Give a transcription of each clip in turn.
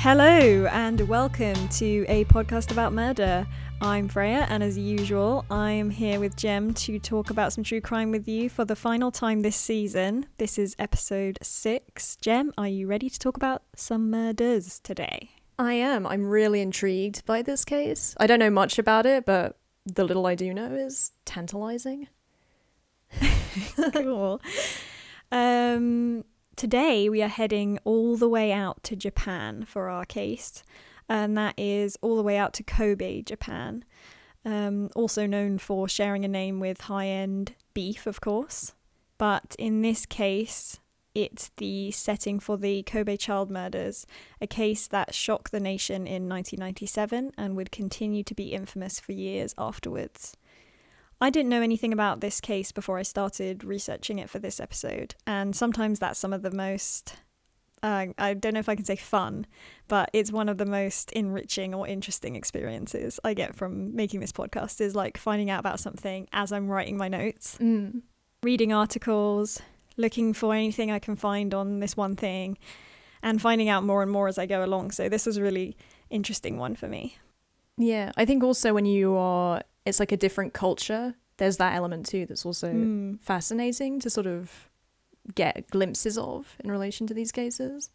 Hello and welcome to a podcast about murder. I'm Freya, and as usual, I am here with Jem to talk about some true crime with you for the final time this season. This is episode 6. Jem, are you ready to talk about some murders today? I am. I'm really intrigued by this case. I don't know much about it, but the little I do know is tantalizing. Cool. Today we are heading all the way out to Japan for our case, and that is all the way out to Kobe, Japan, also known for sharing a name with high-end beef, of course. But in this case, it's the setting for the Kobe child murders, a case that shocked the nation in 1997 and would continue to be infamous for years afterwards. I didn't know anything about this case before I started researching it for this episode, and sometimes that's some of the most, I don't know if I can say fun, but it's one of the most enriching or interesting experiences I get from making this podcast, is like finding out about something as I'm writing my notes, reading articles, looking for anything I can find on this one thing, and finding out more and more as I go along. So this was a really interesting one for me. Yeah, I think also when it's like a different culture, there's that element too that's also fascinating to sort of get glimpses of in relation to these cases.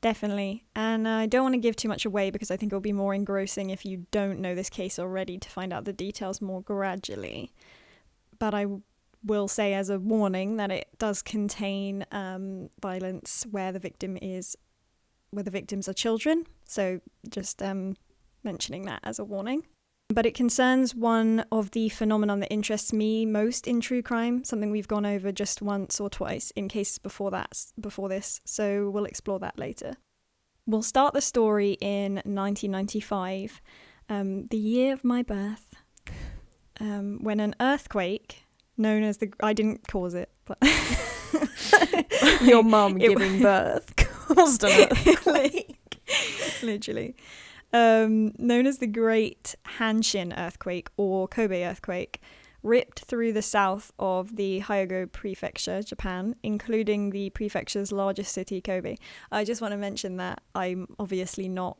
Definitely. And I don't want to give too much away because I think it'll be more engrossing if you don't know this case already to find out the details more gradually. But I will say as a warning that it does contain violence where the victims are children. So just mentioning that as a warning. But it concerns one of the phenomenon that interests me most in true crime, something we've gone over just once or twice in cases before this, so we'll explore that later. We'll start the story in 1995, the year of my birth, when an earthquake known as I didn't cause it, but your mum giving birth caused an earthquake. Literally. Known as the Great Hanshin earthquake or Kobe earthquake, ripped through the south of the Hyogo prefecture, Japan, including the prefecture's largest city, Kobe. I just want to mention that I'm obviously not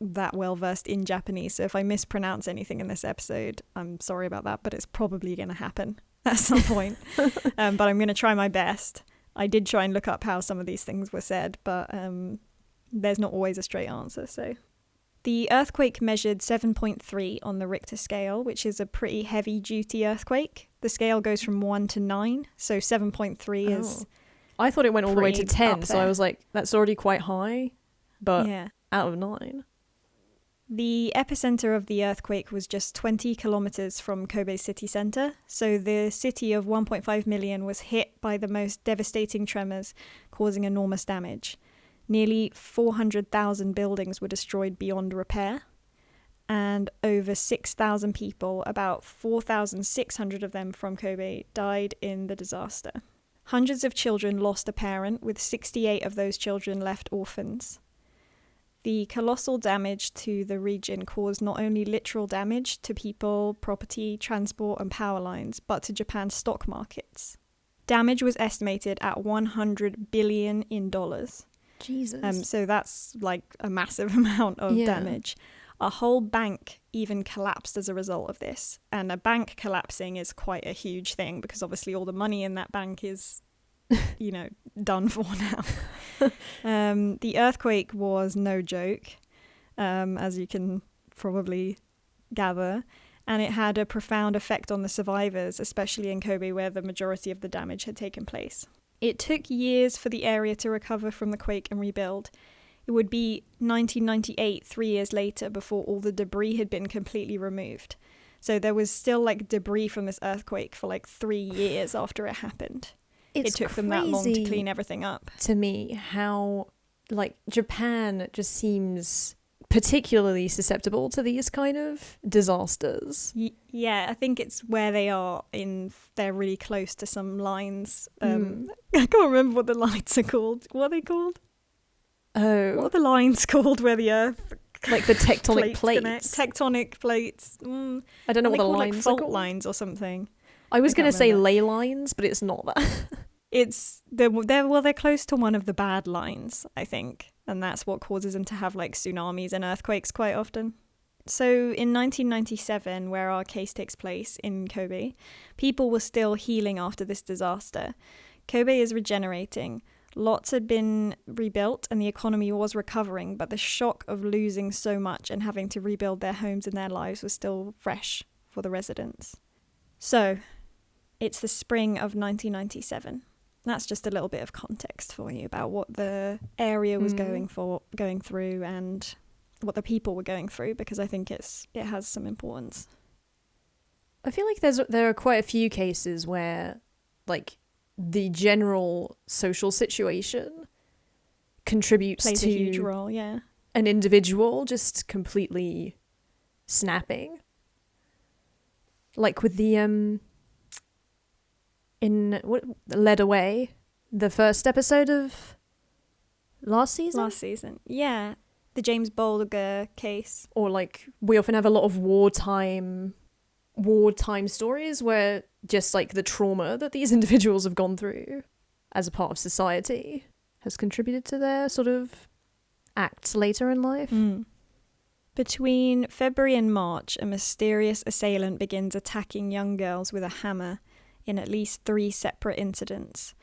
that well versed in Japanese, so if I mispronounce anything in this episode, I'm sorry about that, but it's probably going to happen at some point. But I'm going to try my best. I did try and look up how some of these things were said, but there's not always a straight answer, so... The earthquake measured 7.3 on the Richter scale, which is a pretty heavy-duty earthquake. The scale goes from 1 to 9, so 7.3 is... I thought it went all the way to 10, so I was like, that's already quite high, but out of 9. The epicenter of the earthquake was just 20 kilometers from Kobe's city center, so the city of 1.5 million was hit by the most devastating tremors, causing enormous damage. Nearly 400,000 buildings were destroyed beyond repair, and over 6,000 people, about 4,600 of them from Kobe, died in the disaster. Hundreds of children lost a parent, with 68 of those children left orphans. The colossal damage to the region caused not only literal damage to people, property, transport, and power lines, but to Japan's stock markets. Damage was estimated at $100 billion in dollars. Jesus. So that's like a massive amount of damage. A whole bank even collapsed as a result of this. And a bank collapsing is quite a huge thing because obviously all the money in that bank is, done for now. The earthquake was no joke, as you can probably gather. And it had a profound effect on the survivors, especially in Kobe where the majority of the damage had taken place. It took years for the area to recover from the quake and rebuild. It would be 1998, 3 years later, before all the debris had been completely removed. So there was still debris from this earthquake for 3 years after it happened. It took them that long to clean everything up. To me, how Japan just seems particularly susceptible to these kind of disasters. Yeah, I think it's where they are they're really close to some lines. I can't remember what the lines are called. What are they called? Oh. What are the lines called where the earth... Like the tectonic plates. Tectonic plates. I don't know what the lines are called. Fault lines or something. I was going to say ley lines, but it's not that. They're close to one of the bad lines, I think. and that's what causes them to have like tsunamis and earthquakes quite often. So in 1997, where our case takes place in Kobe, people were still healing after this disaster. Kobe is regenerating. Lots had been rebuilt and the economy was recovering, but the shock of losing so much and having to rebuild their homes and their lives was still fresh for the residents. So, it's the spring of 1997. That's just a little bit of context for you about what the area was going through and what the people were going through, because I think it has some importance. I feel like there are quite a few cases where, like, the general social situation contributes Plays to a huge role, yeah. An individual just completely snapping. Like with the Led Away, the first episode of last season. Yeah, the James Bolger case. Or like we often have a lot of wartime stories where just like the trauma that these individuals have gone through as a part of society has contributed to their sort of acts later in life. Between February and March, a mysterious assailant begins attacking young girls with a hammer in at least 3 separate incidents.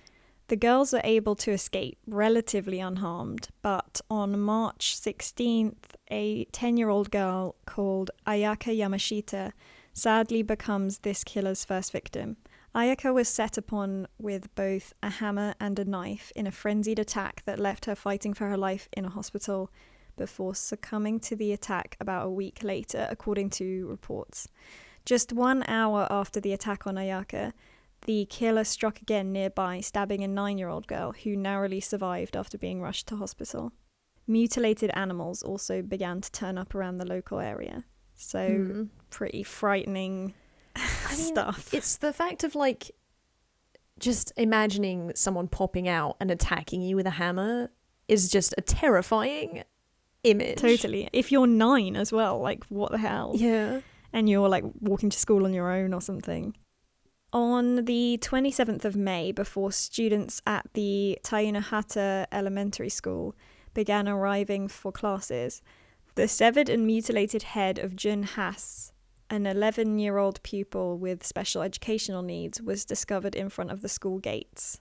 The girls are able to escape relatively unharmed, but on March 16th, a 10-year-old girl called Ayaka Yamashita sadly becomes this killer's first victim. Ayaka was set upon with both a hammer and a knife in a frenzied attack that left her fighting for her life in a hospital before succumbing to the attack about a week later, according to reports. Just 1 hour after the attack on Ayaka, the killer struck again nearby, stabbing a 9-year-old girl who narrowly survived after being rushed to hospital. Mutilated animals also began to turn up around the local area. So, pretty frightening stuff. It's the fact of, like, just imagining someone popping out and attacking you with a hammer is just a terrifying image. Totally. If you're 9 as well, like, what the hell? Yeah. And you're, like, walking to school on your own or something. On the 27th of May, before students at the Tainahata Elementary School began arriving for classes, the severed and mutilated head of Jun Has, an 11-year-old pupil with special educational needs, was discovered in front of the school gates.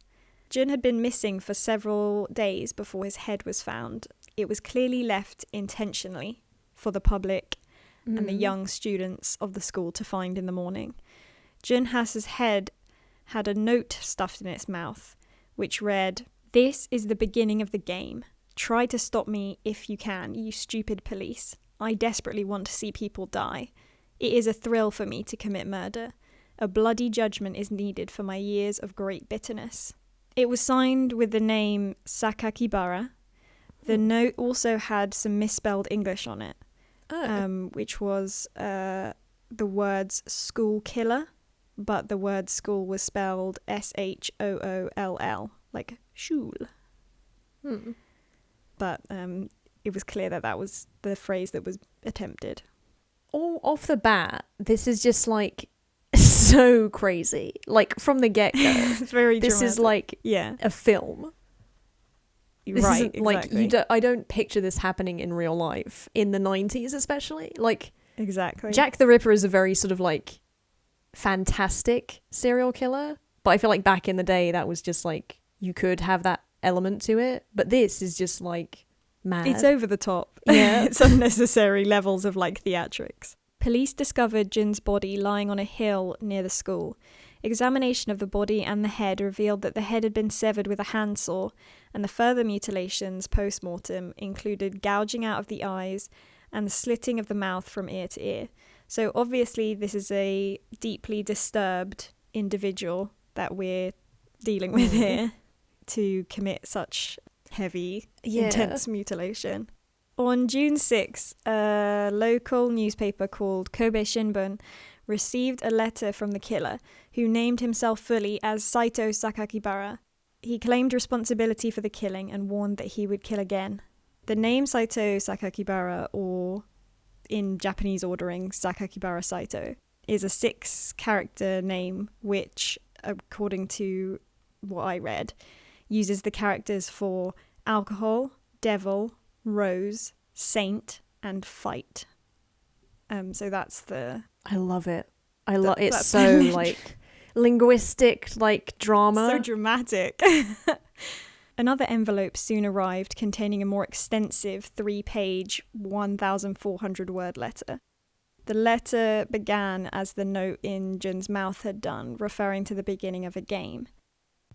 Jun had been missing for several days before his head was found. It was clearly left intentionally for the public and the young students of the school to find in the morning. Jun Has's head had a note stuffed in its mouth, which read, "This is the beginning of the game. Try to stop me if you can, you stupid police. I desperately want to see people die. It is a thrill for me to commit murder. A bloody judgment is needed for my years of great bitterness." It was signed with the name Sakakibara. The note also had some misspelled English on it, which was the words school killer, but the word school was spelled S-H-O-O-L-L, like shul. But it was clear that was the phrase that was attempted. All off the bat, this is just like so crazy. Like from the get-go. It's very This dramatic. is like a film. This right, isn't, like, exactly. I don't picture this happening in real life, in the 90s especially. Like, Exactly. Jack the Ripper is a very sort of like fantastic serial killer, but I feel like back in the day that was just like, you could have that element to it, but this is just like mad. It's over the top. Yeah. It's unnecessary levels of like theatrics. Police discovered Jin's body lying on a hill near the school. Examination of the body and the head revealed that the head had been severed with a handsaw, and the further mutilations post-mortem included gouging out of the eyes and the slitting of the mouth from ear to ear. So obviously this is a deeply disturbed individual that we're dealing with here to commit such heavy, intense mutilation. On June 6, a local newspaper called Kobe Shinbun received a letter from the killer, who named himself fully as Saito Sakakibara. He claimed responsibility for the killing and warned that he would kill again. The name Saito Sakakibara, or in Japanese ordering, Sakakibara Saito, is a 6-character name which, according to what I read, uses the characters for alcohol, devil, rose, saint, and fight. So that's the... I love it. It's that's so like linguistic, like drama. So dramatic. Another envelope soon arrived containing a more extensive 3-page, 1,400-word letter. The letter began as the note in Jun's mouth had done, referring to the beginning of a game.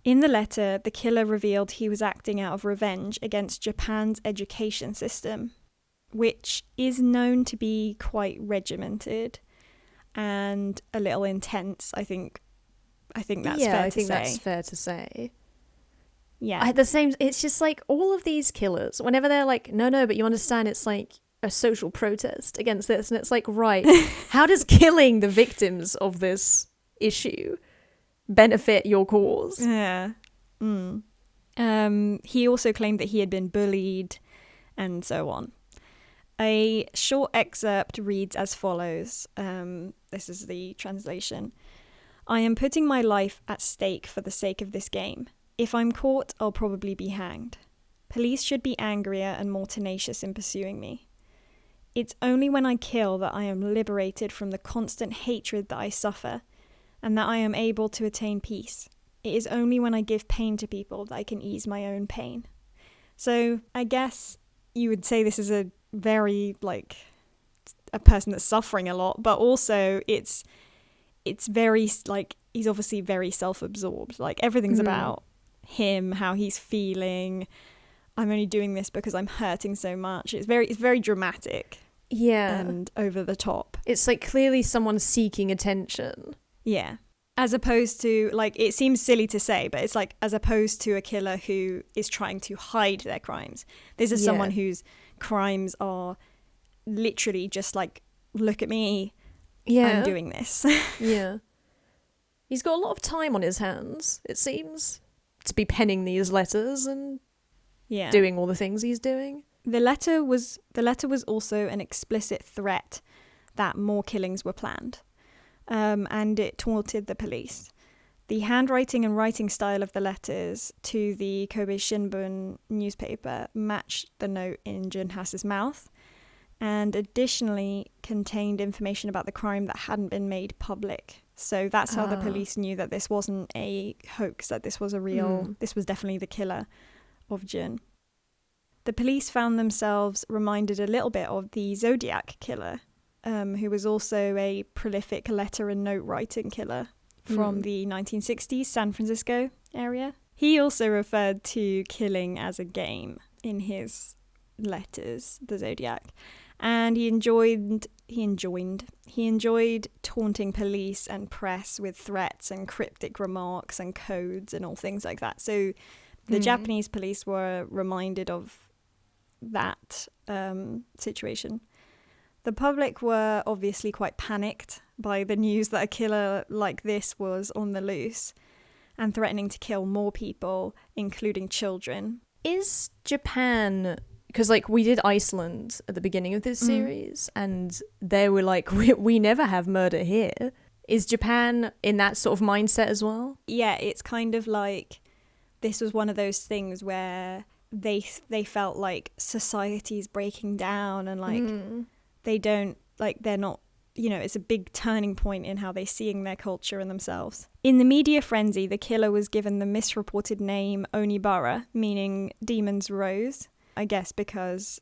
In the letter, the killer revealed he was acting out of revenge against Japan's education system, which is known to be quite regimented and a little intense. I think that's fair to say. I think that's fair to say. Yeah. It's just like all of these killers, whenever they're like, no, but you understand it's like a social protest against this. And it's like, right, how does killing the victims of this issue benefit your cause? Yeah. He also claimed that he had been bullied and so on. A short excerpt reads as follows. This is the translation. I am putting my life at stake for the sake of this game. If I'm caught, I'll probably be hanged. Police should be angrier and more tenacious in pursuing me. It's only when I kill that I am liberated from the constant hatred that I suffer, and that I am able to attain peace. It is only when I give pain to people that I can ease my own pain. So I guess you would say this is a very, like, a person that's suffering a lot, but also it's very, like, he's obviously very self-absorbed. Like, everything's about him, how he's feeling. I'm only doing this because I'm hurting so much. It's very dramatic. Yeah. And over the top. It's like clearly someone seeking attention. Yeah. As opposed to, like, it seems silly to say, but it's like, as opposed to a killer who is trying to hide their crimes. This is someone whose crimes are literally just like, look at me, I'm doing this. Yeah. He's got a lot of time on his hands, it seems, to be penning these letters and doing all the things he's doing. The letter was also an explicit threat that more killings were planned. And it taunted the police. The handwriting and writing style of the letters to the Kobe Shimbun newspaper matched the note in Junhas's mouth, and additionally contained information about the crime that hadn't been made public. So that's how the police knew that this wasn't a hoax, that this was a real, this was definitely the killer of Jun. The police found themselves reminded a little bit of the Zodiac killer, who was also a prolific letter and note writing killer from the 1960s San Francisco area. He also referred to killing as a game in his letters, the Zodiac, and he enjoyed taunting police and press with threats and cryptic remarks and codes and all things like that. So the Japanese police were reminded of that situation. The public were obviously quite panicked by the news that a killer like this was on the loose and threatening to kill more people, including children. Is Japan... Because, like, we did Iceland at the beginning of this series, and they were like, we never have murder here. Is Japan in that sort of mindset as well? Yeah, it's kind of like this was one of those things where they felt like society's breaking down and, like, they don't, like, they're not, you know, it's a big turning point in how they're seeing their culture and themselves. In the media frenzy, the killer was given the misreported name Onibara, meaning Demon's Rose. I guess because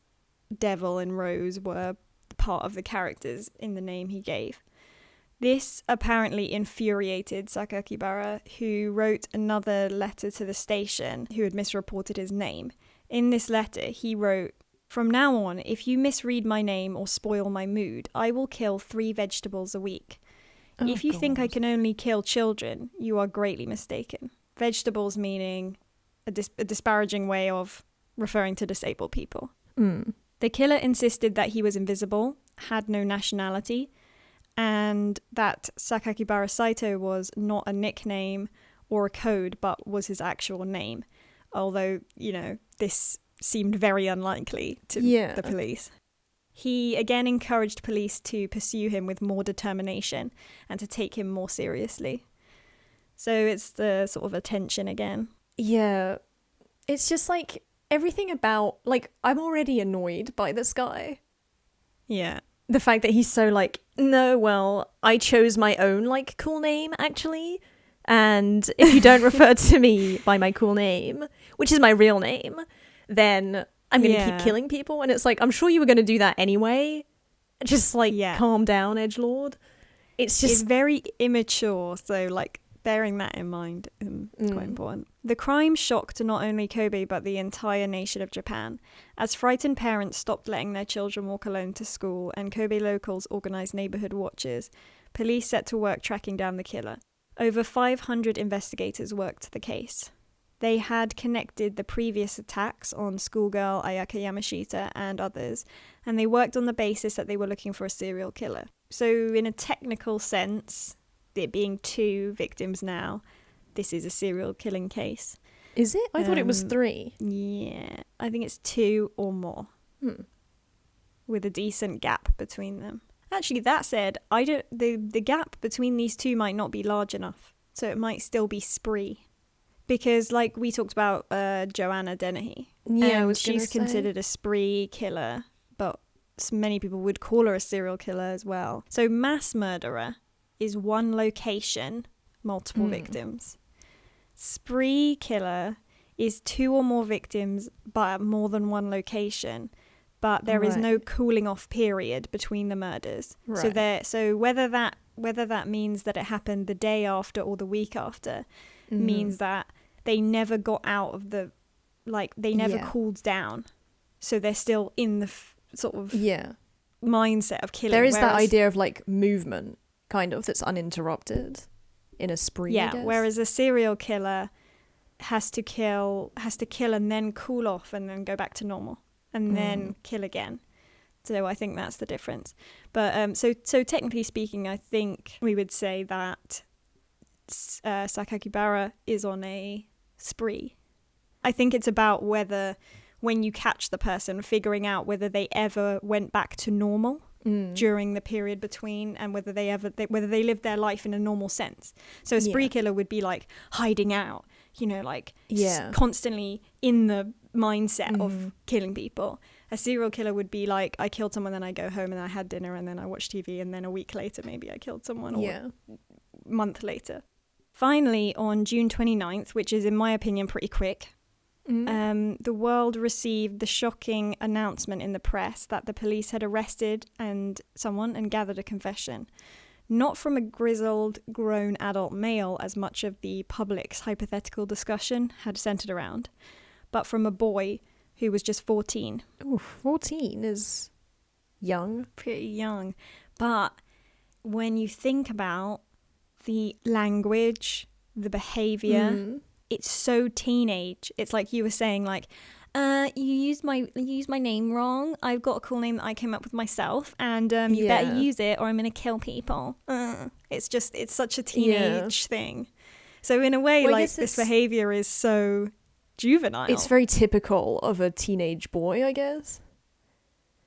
Devil and Rose were part of the characters in the name he gave. This apparently infuriated Sakakibara, who wrote another letter to the station who had misreported his name. In this letter, he wrote, "From now on, if you misread my name or spoil my mood, I will kill 3 vegetables a week. If you think I can only kill children, you are greatly mistaken." Vegetables meaning a disparaging way of referring to disabled people. The killer insisted that he was invisible, had no nationality, and that Sakakibara Saito was not a nickname or a code, but was his actual name. Although, you know, this seemed very unlikely to the police. He again encouraged police to pursue him with more determination and to take him more seriously. So it's the sort of attention again. Yeah. It's just like, everything about, like, I'm already annoyed by this guy. Yeah. The fact that he's so like, no, well, I chose my own, like, cool name, actually. And if you don't refer to me by my cool name, which is my real name, then I'm going to keep killing people. And it's like, I'm sure you were going to do that anyway. Just, like, calm down, edgelord. It's very immature. So, like, bearing that in mind is quite important. The crime shocked not only Kobe, but the entire nation of Japan, as frightened parents stopped letting their children walk alone to school, and Kobe locals organised neighbourhood watches. Police set to work tracking down the killer. Over 500 investigators worked the case. They had connected the previous attacks on schoolgirl Ayaka Yamashita and others, and they worked on the basis that they were looking for a serial killer. So in a technical sense, it being 2 victims now, this is a serial killing case. Is it? I thought it was 3. Yeah, I think it's 2 or more. With a decent gap between them. Actually, that said, the gap between these 2 might not be large enough, so it might still be spree. Because, like, we talked about Joanna Dennehy. Yeah, I was she's considered a spree killer, but many people would call her a serial killer as well. So mass murderer is 1 location, multiple victims. Spree killer is 2 or more victims, but at more than 1 location. But there is no cooling off period between the murders. Right. So whether that means that it happened the day after or the week after means that they never got out of the, like, they never cooled down. So they're still in the sort of mindset of killing. There is that idea of, like, movement, kind of, that's uninterrupted in a spree, I guess. Whereas a serial killer has to kill and then cool off and then go back to normal. And then kill again. So I think that's the difference. But so technically speaking, I think we would say that Sakakibara is on a spree. I think it's about whether, when you catch the person, figuring out whether they ever went back to normal during the period between, and whether they lived their life in a normal sense. So a spree killer would be like hiding out, you know, like constantly in the mindset of killing people. A serial killer would be like, I killed someone, then I go home and I had dinner and then I watched TV, and then a week later maybe I killed someone, or a month later. Finally, on June 29th, which is in my opinion pretty quick, the world received the shocking announcement in the press that the police had arrested someone and gathered a confession. Not from a grizzled, grown adult male, as much of the public's hypothetical discussion had centered around, but from a boy who was just 14. Oh, 14 is young. Pretty young. But when you think about the language, the behavior, it's so teenage. It's like you were saying, like, you used my name wrong. I've got a cool name that I came up with myself, and you better use it or I'm gonna kill people. It's such a teenage thing. So in a way, like, this behavior is so juvenile. It's very typical of a teenage boy, I guess.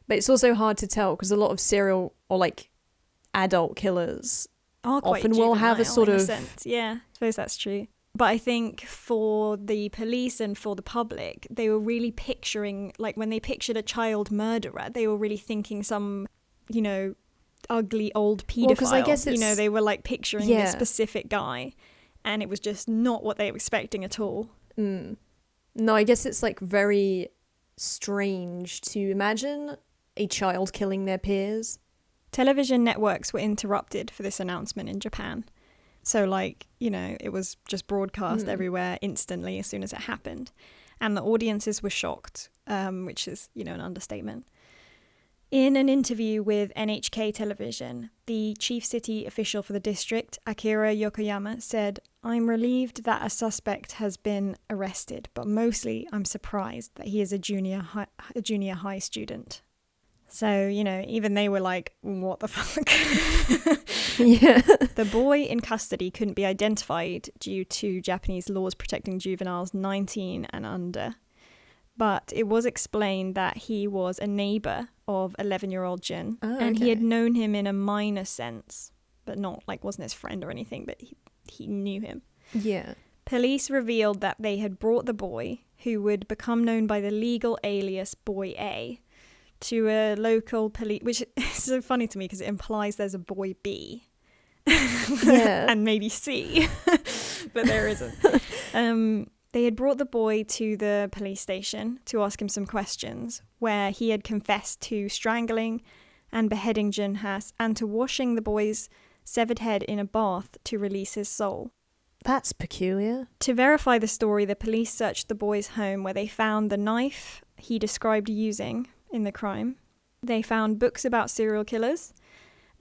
But it's also hard to tell because a lot of serial or, like, adult killers often will have a sort of sense. Yeah, I suppose that's true. But I think for the police and for the public, they were really picturing, like, when they pictured a child murderer, they were really thinking some, you know, ugly old paedophile. Well, 'cause I guess you know, they were, like, picturing this specific guy, and it was just not what they were expecting at all. No, I guess it's, like, very strange to imagine a child killing their peers. Television networks were interrupted for this announcement in Japan. So, like, you know, it was just broadcast everywhere instantly as soon as it happened. And the audiences were shocked, which is, you know, an understatement. In an interview with NHK Television, the chief city official for the district, Akira Yokoyama, said, "I'm relieved that a suspect has been arrested, but mostly I'm surprised that he is a junior high student." So, you know, even they were like, what the fuck? The boy in custody couldn't be identified due to Japanese laws protecting juveniles 19 and under. But it was explained that he was a neighbour of 11-year-old Jin, and he had known him in a minor sense, but not, like, wasn't his friend or anything, but he knew him. Yeah. Police revealed that they had brought the boy, who would become known by the legal alias Boy A, to a local police, which is so funny to me because it implies there's a Boy B. Yeah. And maybe C, but there isn't. They had brought the boy to the police station to ask him some questions, where he had confessed to strangling and beheading Junhas and to washing the boy's severed head in a bath to release his soul. That's peculiar. To verify the story, the police searched the boy's home, where they found the knife he described using in the crime. They found books about serial killers,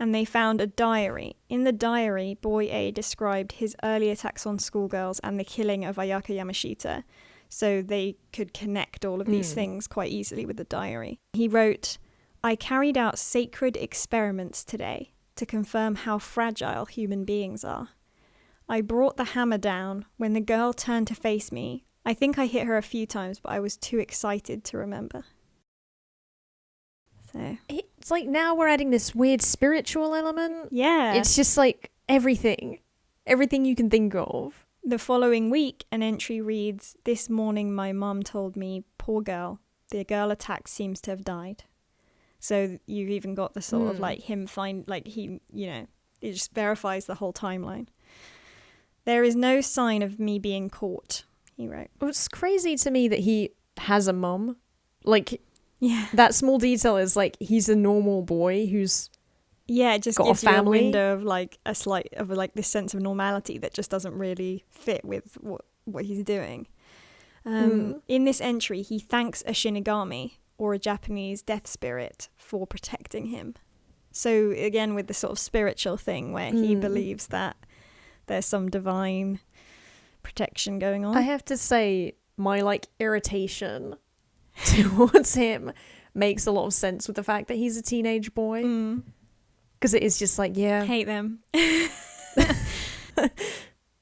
and they found a diary. In the diary, Boy A described his early attacks on schoolgirls and the killing of Ayaka Yamashita, so they could connect all of these things quite easily with the diary. He wrote, "I carried out sacred experiments today to confirm how fragile human beings are. I brought the hammer down when the girl turned to face me. I think I hit her a few times, but I was too excited to remember." So It's like now we're adding this weird spiritual element. yeah. It's just like everything you can think of. The following week, an entry reads, "This morning my mum told me, poor girl, the girl attacked seems to have died." So you've even got the sort of like him it just verifies the whole timeline. "There is no sign of me being caught," he wrote. It's crazy to me that he has a mum. Like, Yeah. that small detail is like he's a normal boy who's Yeah, it just got gives a you a family. window of like a slight of like this sense of normality that just doesn't really fit with what he's doing. In this entry, he thanks a Shinigami, or a Japanese death spirit, for protecting him. So again, with the sort of spiritual thing where he believes that there's some divine protection going on. I have to say, my like irritation towards him makes a lot of sense with the fact that he's a teenage boy, because it is just like, yeah, Hate them.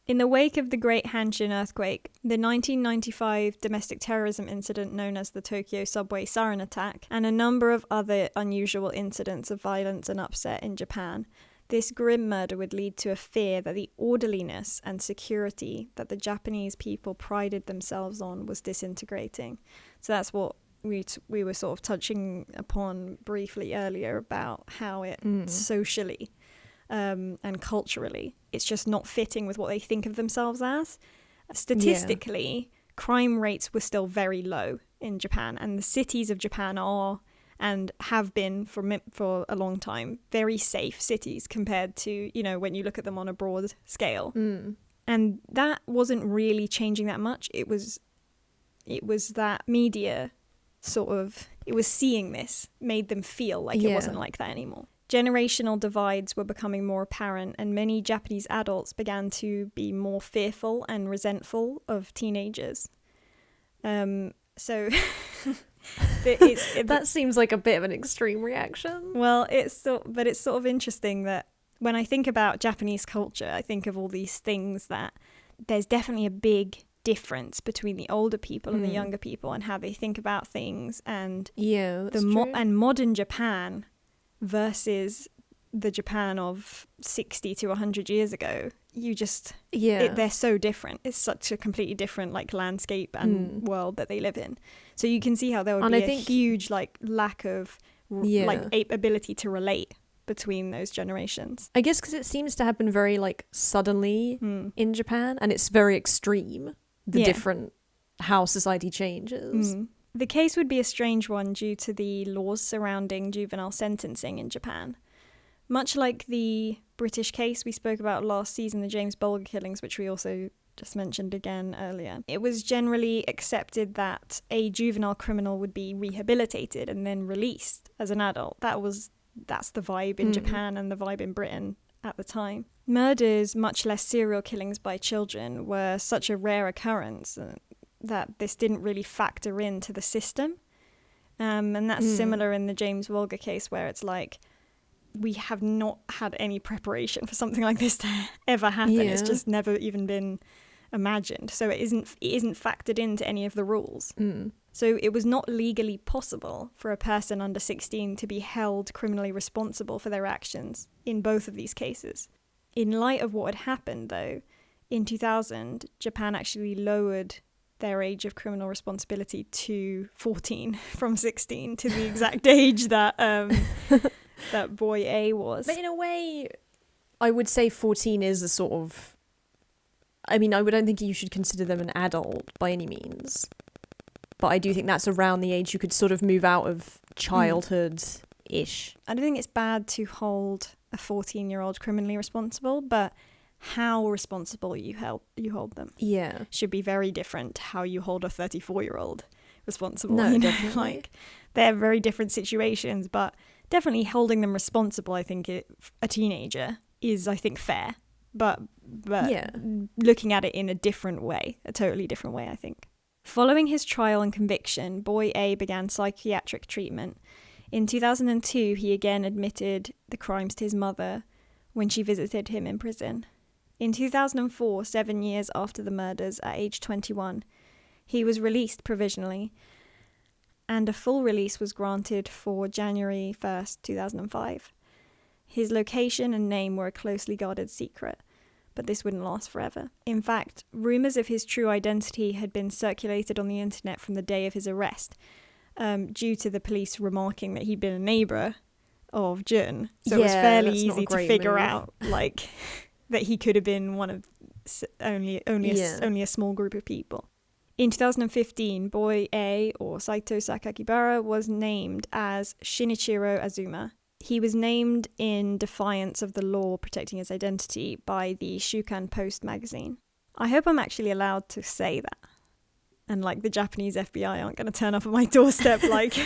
In the wake of the Great Hanshin earthquake, the 1995 domestic terrorism incident known as the Tokyo subway siren attack, and a number of other unusual incidents of violence and upset in Japan, this grim murder would lead to a fear that the orderliness and security that the Japanese people prided themselves on was disintegrating. So that's what we were sort of touching upon briefly earlier about how it socially and culturally, it's just not fitting with what they think of themselves as. Statistically, crime rates were still very low in Japan, and the cities of Japan are and have been for a long time very safe cities compared to, when you look at them on a broad scale. And that wasn't really changing that much. It was that media it was seeing this, made them feel like it wasn't like that anymore. Generational divides were becoming more apparent, and many Japanese adults began to be more fearful and resentful of teenagers. So that seems like a bit of an extreme reaction. Well, it's sort of interesting that when I think about Japanese culture, I think of all these things that there's definitely a big difference between the older people and the younger people and how they think about things, and and modern Japan versus the Japan of 60 to 100 years ago. They're so different. It's such a completely different landscape and world that they live in. So you can see how there would be a huge lack of ability to relate between those generations. I guess because it seems to happen very suddenly in Japan, and it's very extreme, the different how society changes. The case would be a strange one due to the laws surrounding juvenile sentencing in Japan. Much like the British case we spoke about last season, the James Bulger killings, which we also just mentioned again earlier, it was generally accepted that a juvenile criminal would be rehabilitated and then released as an adult. That's the vibe in Japan and the vibe in Britain at the time. Murders, much less serial killings by children, were such a rare occurrence that this didn't really factor into the system. And that's similar in the James Wolger case, where it's like, we have not had any preparation for something like this to ever happen. Yeah. It's just never even been imagined. So it isn't factored into any of the rules. So it was not legally possible for a person under 16 to be held criminally responsible for their actions in both of these cases. In light of what had happened, though, In 2000, Japan actually lowered their age of criminal responsibility to 14 from 16 to the exact age that that boy A was. But in a way, I would say 14 is a sort of... I mean, I don't think you should consider them an adult by any means. But I do think that's around the age you could sort of move out of childhood-ish. I don't think it's bad to hold a 14-year-old criminally responsible, but how responsible you hold them should be very different to how you hold a 34-year-old responsible. No, you know? definitely. Like, they're very different situations, but definitely holding them responsible, I think, a teenager is, I think, fair. But looking at it in a different way, a totally different way, I think. Following his trial and conviction, boy A began psychiatric treatment. In 2002, he again admitted the crimes to his mother when she visited him in prison. In 2004, 7 years after the murders, at age 21, he was released provisionally, and a full release was granted for January 1st, 2005. His location and name were a closely guarded secret, but this wouldn't last forever. In fact, rumours of his true identity had been circulated on the internet from the day of his arrest, due to the police remarking that he'd been a neighbour of Jun. So it was fairly easy to figure out, like, that he could have been one of only a small group of people. In 2015, boy A, or Saito Sakakibara, was named as Shinichiro Azuma. He was named in defiance of the law protecting his identity by the Shukan Post magazine. I hope I'm actually allowed to say that. And, like, the Japanese FBI aren't going to turn up at my doorstep like,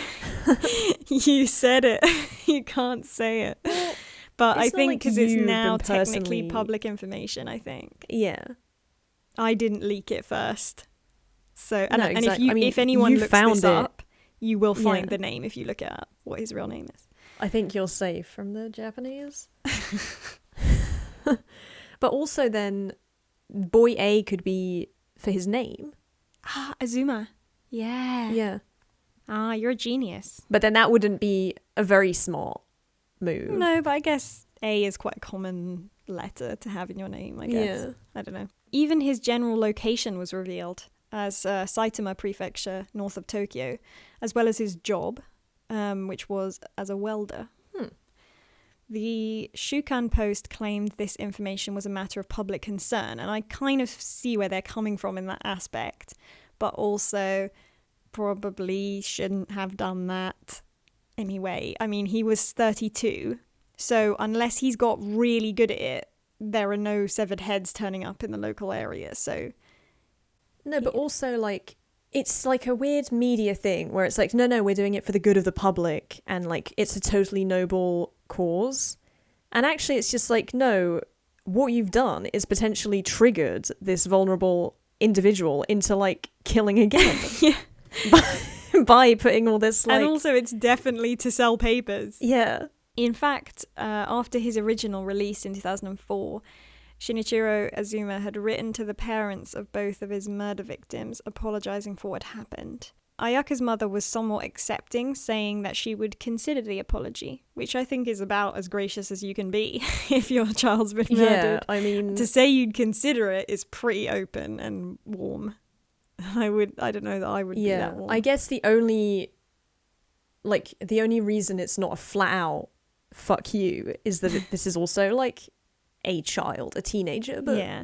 you said it. You can't say it. But I think because it's now technically public information, I think. Yeah. I didn't leak it first. So, and, No, and exactly. if anyone looks this up, you will find Yeah. the name if you look it up, what his real name is. I think you're safe from the Japanese. But also then, boy A could be for his name. Ah, Azuma. Yeah. Yeah. Ah, you're a genius. But then that wouldn't be a very smart move. No, but I guess A is quite a common letter to have in your name, I guess. Yeah. I don't know. Even his general location was revealed as Saitama Prefecture, north of Tokyo, as well as his job, which was as a welder. The Shukan Post claimed this information was a matter of public concern, and I kind of see where they're coming from in that aspect, but also probably shouldn't have done that anyway. I mean, he was 32, so unless he's got really good at it, there are no severed heads turning up in the local area, so... No, but also, like, it's like a weird media thing where it's like, no, we're doing it for the good of the public, and, like, it's a totally noble cause. And actually, it's just like, no, what you've done is potentially triggered this vulnerable individual into, like, killing again. Yeah. by putting all this, like... And also, it's definitely to sell papers. Yeah. In fact, after his original release in 2004, Shinichiro Azuma had written to the parents of both of his murder victims, apologising for what happened. Ayaka's mother was somewhat accepting, saying that she would consider the apology, which I think is about as gracious as you can be if your child's been murdered. Yeah, I mean... To say you'd consider it is pretty open and warm. I don't know that I would be that warm. I guess the only reason it's not a flat out fuck you is that this is also, like, a child, a teenager, but yeah.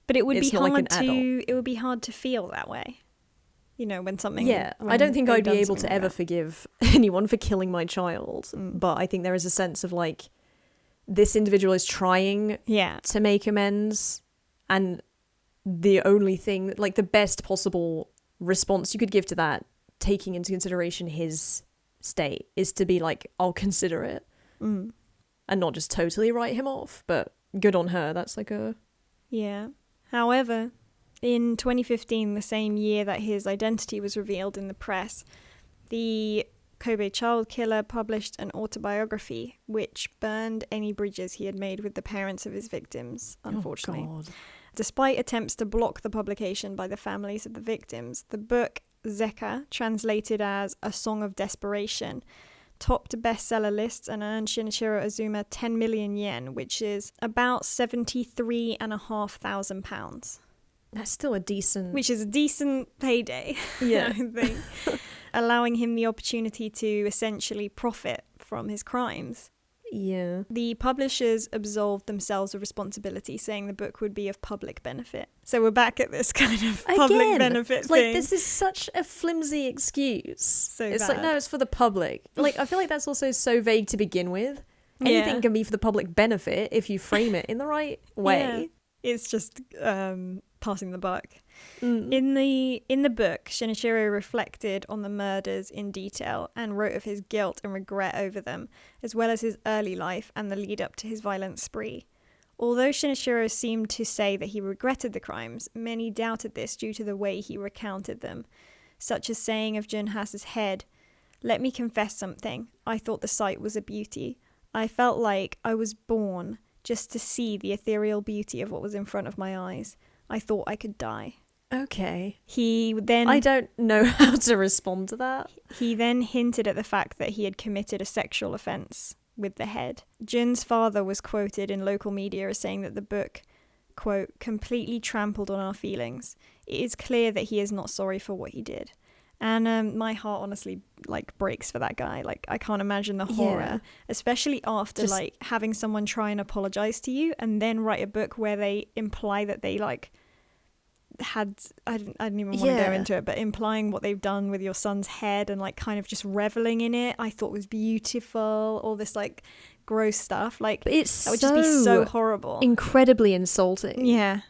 But it would be not like hard an adult. it would be hard to feel that way. You know, when something... Yeah, I don't think I'd be able to ever forgive anyone for killing my child. But I think there is a sense of, like, this individual is trying to make amends, and the only thing, like, the best possible response you could give to that, taking into consideration his state, is to be like, I'll consider it. And not just totally write him off, but good on her. That's like a... Yeah. However... In 2015, the same year that his identity was revealed in the press, the Kobe child killer published an autobiography which burned any bridges he had made with the parents of his victims, unfortunately. Oh, God. Despite attempts to block the publication by the families of the victims, the book Zeka, translated as A Song of Desperation, topped bestseller lists and earned Shinichiro Azuma 10 million yen, which is about £73,500. That's still a decent... Which is a decent payday, Yeah. I think. Allowing him the opportunity to essentially profit from his crimes. Yeah. The publishers absolved themselves of responsibility, saying the book would be of public benefit. So we're back at this kind of public benefit thing. Like, this is such a flimsy excuse. So it's bad. like, no, it's for the public. Like, I feel like that's also so vague to begin with. Anything can be for the public benefit if you frame it in the right way. Yeah. It's just passing the buck. In the book, Shinichiro reflected on the murders in detail and wrote of his guilt and regret over them, as well as his early life and the lead up to his violent spree. Although Shinichiro seemed to say that he regretted the crimes, many doubted this due to the way he recounted them, such as saying of Junhas's head, "Let me confess something. I thought the sight was a beauty. I felt like I was born just to see the ethereal beauty of what was in front of my eyes. I thought I could die." Okay. I don't know how to respond to that. He then hinted at the fact that he had committed a sexual offence with the head. Jun's father was quoted in local media as saying that the book, quote, completely trampled on our feelings. It is clear that he is not sorry for what he did. And my heart honestly breaks for that guy. Like, I can't imagine the horror, especially after having someone try and apologize to you and then write a book where they imply that they had I didn't even want to go into it, but implying what they've done with your son's head and kind of just reveling in it, I thought was beautiful. All this gross stuff, but that would just be so horrible, incredibly insulting. Yeah.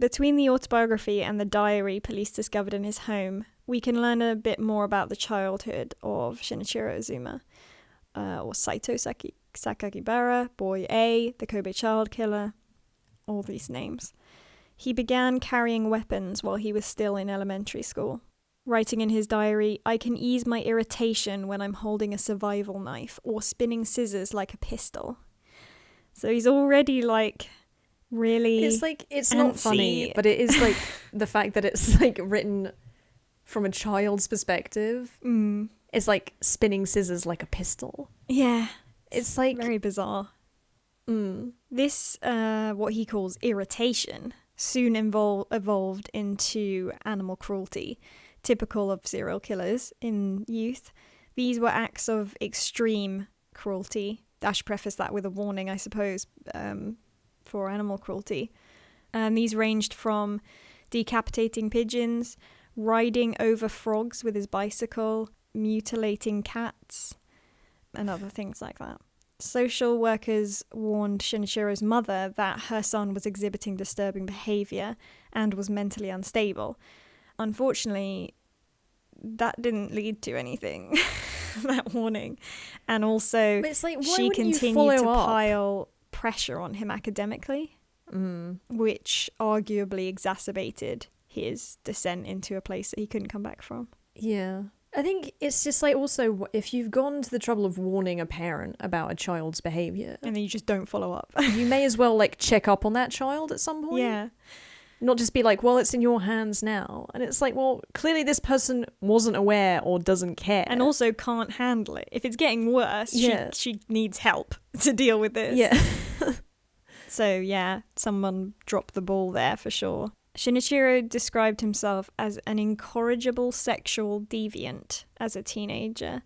Between the autobiography and the diary police discovered in his home, we can learn a bit more about the childhood of Shinichiro Azuma, or Saito Sakakibara, Boy A, the Kobe child killer, all these names. He began carrying weapons while he was still in elementary school. Writing in his diary, "I can ease my irritation when I'm holding a survival knife or spinning scissors like a pistol." So he's already really... It's not funny, but it is the fact that it's written from a child's perspective. It's spinning scissors like a pistol. Yeah. It's very bizarre. This, what he calls irritation, soon evolved into animal cruelty, typical of serial killers in youth. These were acts of extreme cruelty. I should preface that with a warning, I suppose, for animal cruelty. And these ranged from decapitating pigeons, riding over frogs with his bicycle, mutilating cats, and other things like that. Social workers warned Shinichiro's mother that her son was exhibiting disturbing behaviour and was mentally unstable. Unfortunately, that didn't lead to anything, that warning. And also, she continued to pile pressure on him academically, which arguably exacerbated his descent into a place that he couldn't come back from. Yeah. I think it's just also, if you've gone to the trouble of warning a parent about a child's behaviour, and then you just don't follow up, you may as well check up on that child at some point. Yeah. Not just be well, it's in your hands now. And it's well, clearly this person wasn't aware or doesn't care. And also can't handle it. If it's getting worse, she needs help to deal with this. Yeah. So yeah, someone dropped the ball there for sure. Shinichiro described himself as an incorrigible sexual deviant as a teenager.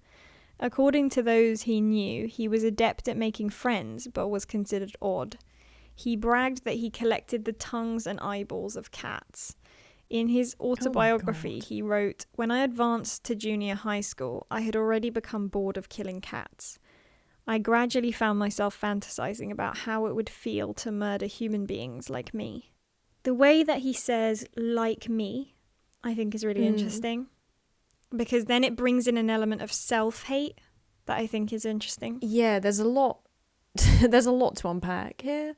According to those he knew, he was adept at making friends, but was considered odd. He bragged that he collected the tongues and eyeballs of cats. In his autobiography, he wrote, "When I advanced to junior high school, I had already become bored of killing cats. I gradually found myself fantasizing about how it would feel to murder human beings like me." The way that he says, "like me," I think is really interesting. Because then it brings in an element of self-hate that I think is interesting. Yeah, there's a lot to unpack here.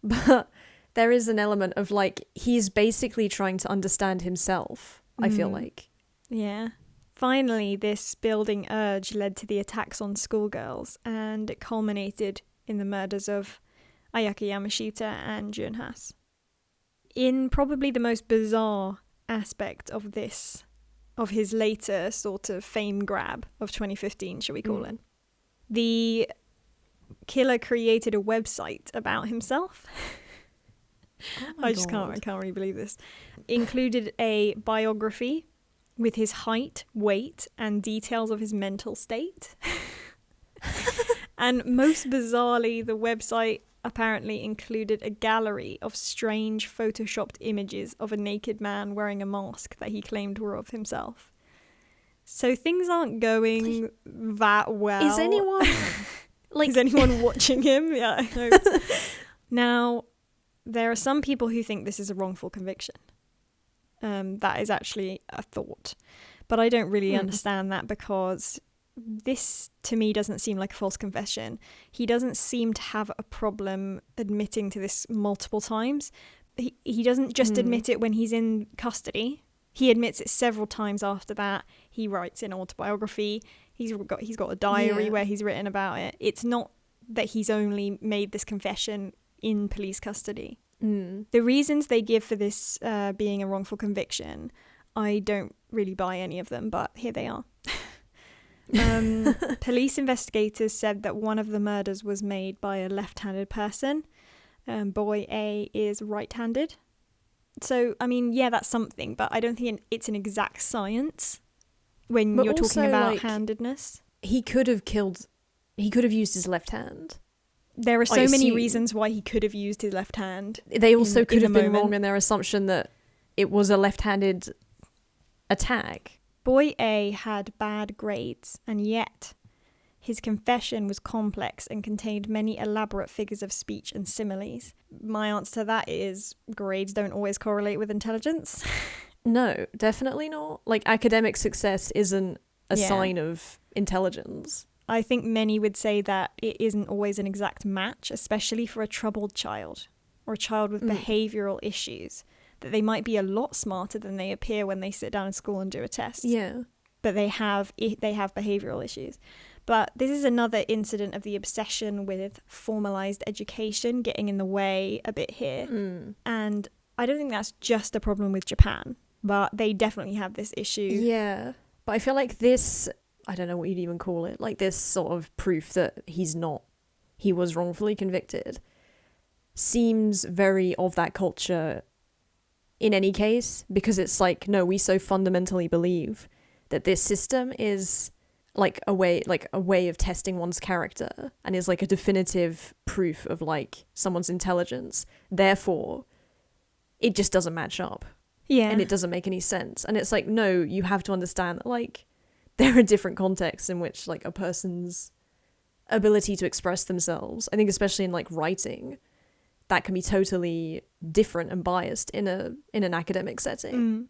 But there is an element of he's basically trying to understand himself, I feel like. Yeah. Finally, this building urge led to the attacks on schoolgirls, and it culminated in the murders of Ayaka Yamashita and Junhas. In probably the most bizarre aspect of this of his later sort of fame grab of 2015, shall we call it. The killer created a website about himself. Oh I can't really believe this. Included a biography with his height, weight, and details of his mental state. And most bizarrely, the website apparently included a gallery of strange photoshopped images of a naked man wearing a mask that he claimed were of himself. So things aren't going that well. Is anyone is anyone watching him? Yeah, I hope. Now, there are some people who think this is a wrongful conviction. That is actually a thought. But I don't really understand that, because this, to me, doesn't seem like a false confession. He doesn't seem to have a problem admitting to this multiple times. He doesn't just admit it when he's in custody. He admits it several times after that. He writes an autobiography. He's got a diary where he's written about it. It's not that he's only made this confession in police custody. The reasons they give for this being a wrongful conviction, I don't really buy any of them, but here they are. Police investigators said that one of the murders was made by a left-handed person. Boy A is right-handed. So, I mean, yeah, that's something, but I don't think it's an exact science when you're talking about handedness. He could have used his left hand. There are so many reasons why he could have used his left hand. They also could have been wrong in their assumption that it was a left-handed attack. Boy A had bad grades, and yet his confession was complex and contained many elaborate figures of speech and similes. My answer to that is grades don't always correlate with intelligence. No, definitely not. Like, academic success isn't a sign of intelligence. I think many would say that it isn't always an exact match, especially for a troubled child or a child with behavioural issues, that they might be a lot smarter than they appear when they sit down in school and do a test. Yeah. But they have behavioural issues. But this is another incident of the obsession with formalised education getting in the way a bit here. And I don't think that's just a problem with Japan, but they definitely have this issue. Yeah. But I feel like this, I don't know what you'd even call it, like this sort of proof that he was wrongfully convicted, seems very of that culture in any case, because it's like, no, we so fundamentally believe that this system is like a way of testing one's character and is like a definitive proof of like someone's intelligence. Therefore, it just doesn't match up. Yeah. And it doesn't make any sense. And it's like, no, you have to understand that like there are different contexts in which like a person's ability to express themselves, I think especially in like writing, that can be totally different and biased in an academic setting.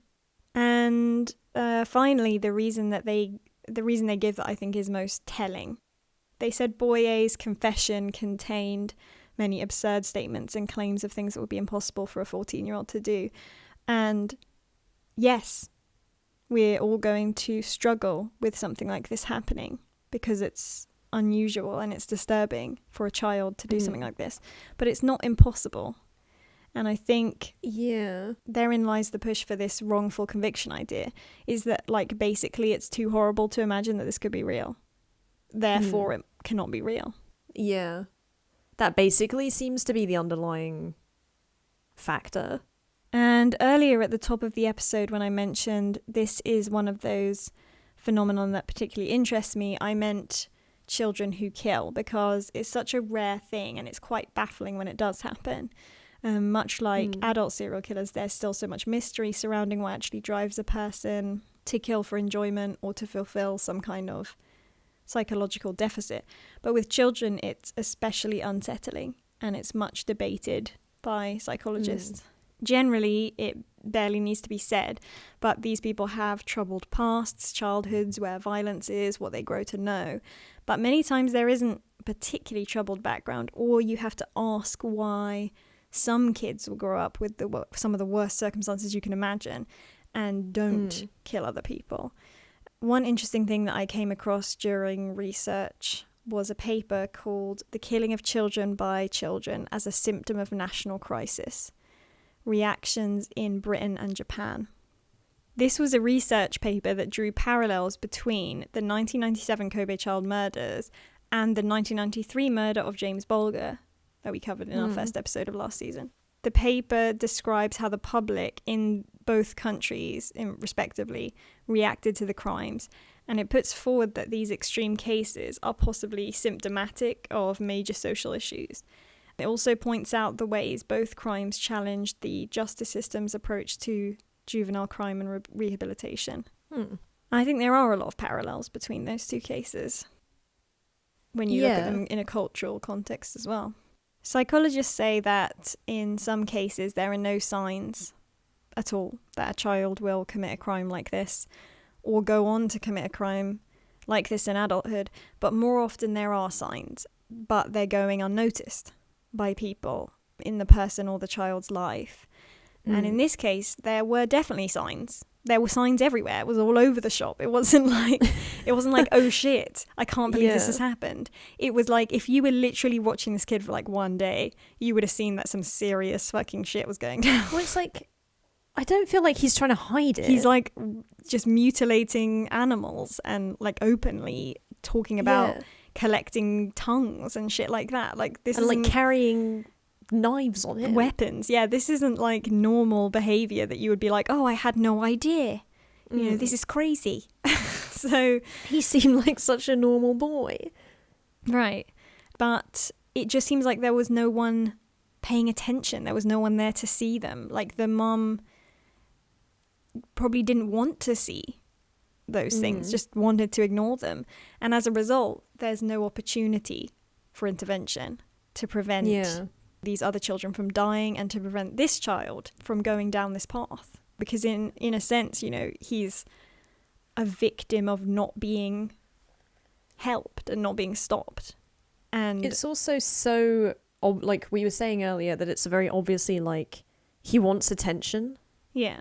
And finally, the reason they give that I think is most telling. They said Boy A's confession contained many absurd statements and claims of things that would be impossible for a 14-year-old to do. And yes, we're all going to struggle with something like this happening because it's unusual and it's disturbing for a child to do something like this. But it's not impossible. And I think therein lies the push for this wrongful conviction idea, is that like basically it's too horrible to imagine that this could be real. Therefore, it cannot be real. Yeah. That basically seems to be the underlying factor. And earlier at the top of the episode, when I mentioned this is one of those phenomenon that particularly interests me, I meant children who kill, because it's such a rare thing and it's quite baffling when it does happen. Much like adult serial killers, there's still so much mystery surrounding what actually drives a person to kill for enjoyment or to fulfill some kind of psychological deficit. But with children, it's especially unsettling, and it's much debated by psychologists. Generally, it barely needs to be said, but these people have troubled pasts, childhoods where violence is what they grow to know. But many times there isn't a particularly troubled background, or you have to ask why some kids will grow up with some of the worst circumstances you can imagine and don't kill other people. One interesting thing that I came across during research was a paper called "The Killing of Children by Children as a Symptom of National Crisis: Reactions in Britain and Japan." This was a research paper that drew parallels between the 1997 Kobe child murders and the 1993 murder of James Bulger that we covered in our first episode of last season. The paper describes how the public in both countries, respectively, reacted to the crimes, and it puts forward that these extreme cases are possibly symptomatic of major social issues. It also points out the ways both crimes challenged the justice system's approach to juvenile crime and rehabilitation. I think there are a lot of parallels between those two cases when you look at them in a cultural context as well. Psychologists say that in some cases there are no signs at all that a child will commit a crime like this or go on to commit a crime like this in adulthood, but more often there are signs, but they're going unnoticed by people in the person or the child's life. And in this case, there were definitely signs. There were signs everywhere. It was all over the shop. It wasn't like, oh shit, I can't believe this has happened. It was like, if you were literally watching this kid for like one day, you would have seen that some serious fucking shit was going down. Well, it's like, I don't feel like he's trying to hide it. He's like just mutilating animals and like openly talking about collecting tongues and shit like that. Like this is like carrying knives on him. Weapons. Yeah, this isn't like normal behavior that you would be like, oh, I had no idea. You know, this is crazy. So he seemed like such a normal boy. Right. But it just seems like there was no one paying attention. There was no one there to see them. Like the mum probably didn't want to see those things, just wanted to ignore them. And as a result, there's no opportunity for intervention to prevent these other children from dying and to prevent this child from going down this path. Because in a sense, you know, he's a victim of not being helped and not being stopped. And it's also so, like we were saying earlier, that it's very obviously like he wants attention. Yeah.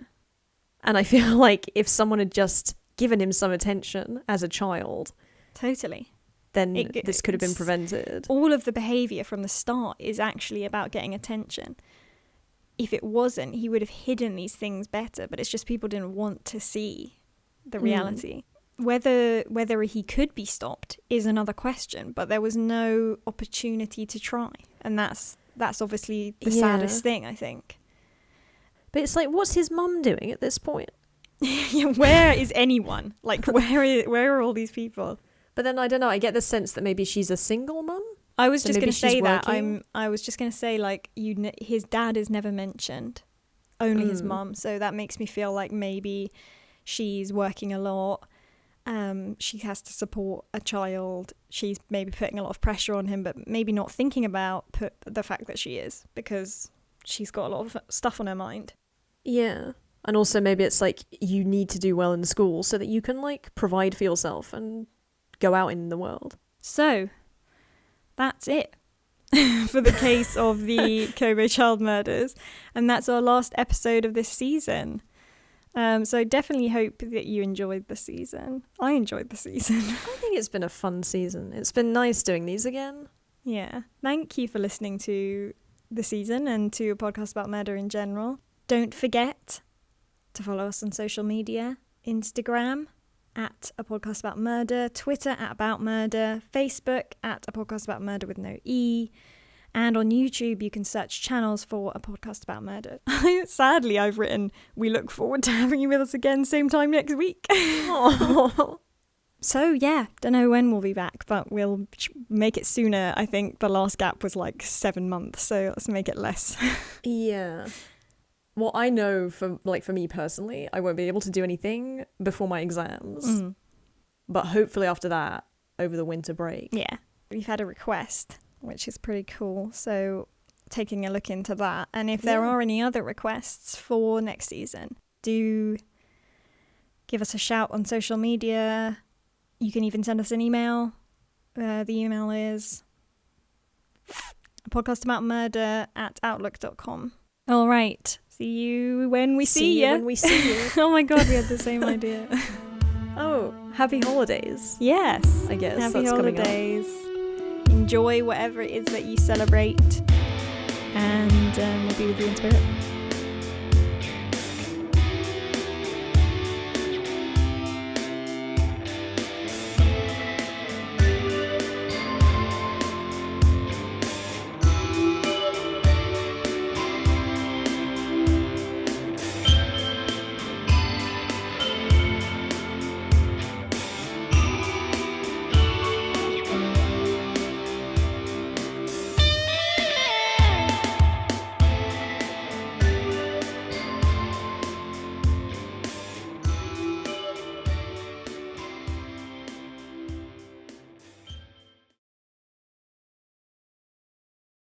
And I feel like if someone had just given him some attention as a child, totally, then this could have been prevented. All of the behaviour from the start is actually about getting attention. If it wasn't, he would have hidden these things better, but it's just people didn't want to see the reality. Whether he could be stopped is another question, but there was no opportunity to try. And that's obviously the saddest thing, I think. But it's like, what's his mum doing at this point? Where is anyone? Like, where are all these people? But then, I don't know, I get the sense that maybe she's a single mum? I was just going to say that. I was just going to say, like, his dad is never mentioned. Only his mum. So that makes me feel like maybe she's working a lot. She has to support a child. She's maybe putting a lot of pressure on him, but maybe not thinking about the fact that she is, because she's got a lot of stuff on her mind. Yeah. And also maybe it's like you need to do well in school so that you can like provide for yourself and go out in the world. So that's it for the case of the Kobe child murders. And that's our last episode of this season. So definitely hope that you enjoyed the season. I enjoyed the season. I think it's been a fun season. It's been nice doing these again. Yeah. Thank you for listening to the season and to a podcast about murder in general. Don't forget to follow us on social media. Instagram at A Podcast About Murder, Twitter at About Murder, Facebook at A Podcast About Murder with no E, and on YouTube you can search channels for A Podcast About Murder. Sadly, I've written, we look forward to having you with us again same time next week. So yeah, don't know when we'll be back, but we'll make it sooner. I think the last gap was like 7 months, so let's make it less. Yeah. Well, I know for me personally, I won't be able to do anything before my exams. But hopefully after that, over the winter break. Yeah. We've had a request, which is pretty cool. So taking a look into that. And if there are any other requests for next season, do give us a shout on social media. You can even send us an email. The email is podcastaboutmurder@outlook.com. All right. See you when we see you. When we see you. Oh my God, we had the same idea. Oh, happy holidays. Yes. I guess happy that's holidays. Enjoy whatever it is that you celebrate. And we'll be with you in spirit.